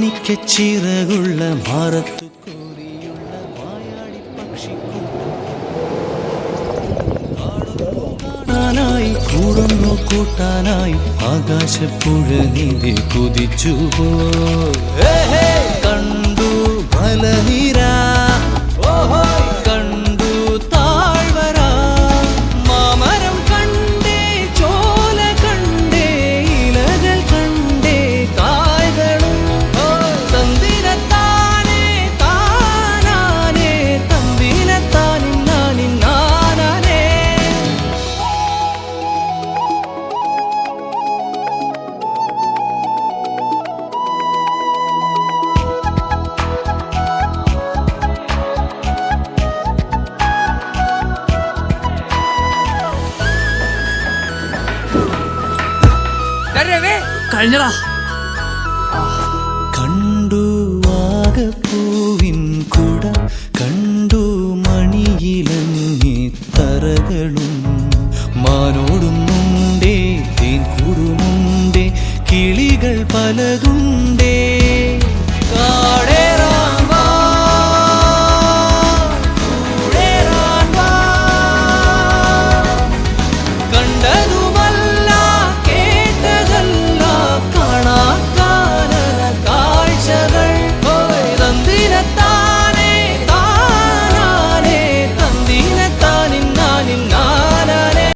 മാണിക്യച്ചിറകുള്ള മാറത്തു കോരിയുള്ള വായാടി പക്ഷിക്കൂട്ടാനായി കൂടുന്നു കൂട്ടാനായി ആകാശപ്പുഴ നീതി കുതിച്ചുപോ കണ്ടു മലനിര കണ്ടു താഴ്വര മാമരം കണ്ടേ ചോല കണ്ടേ ഇലകൾ കണ്ടേ കായ്കളും തന്തിരത്താനേ താനാനേ തമ്പിനത്താനിന്നാനിന്നാനേ കഴിഞ്ഞടാ. കണ്ടു ആകപ്പൂവിൻ കുട കണ്ടു മണിയിലങ്ങി തറകളും മാനോടുന്നുണ്ടേ തേൻ കൂടുമുണ്ടേ കിളികൾ പലതുണ്ട്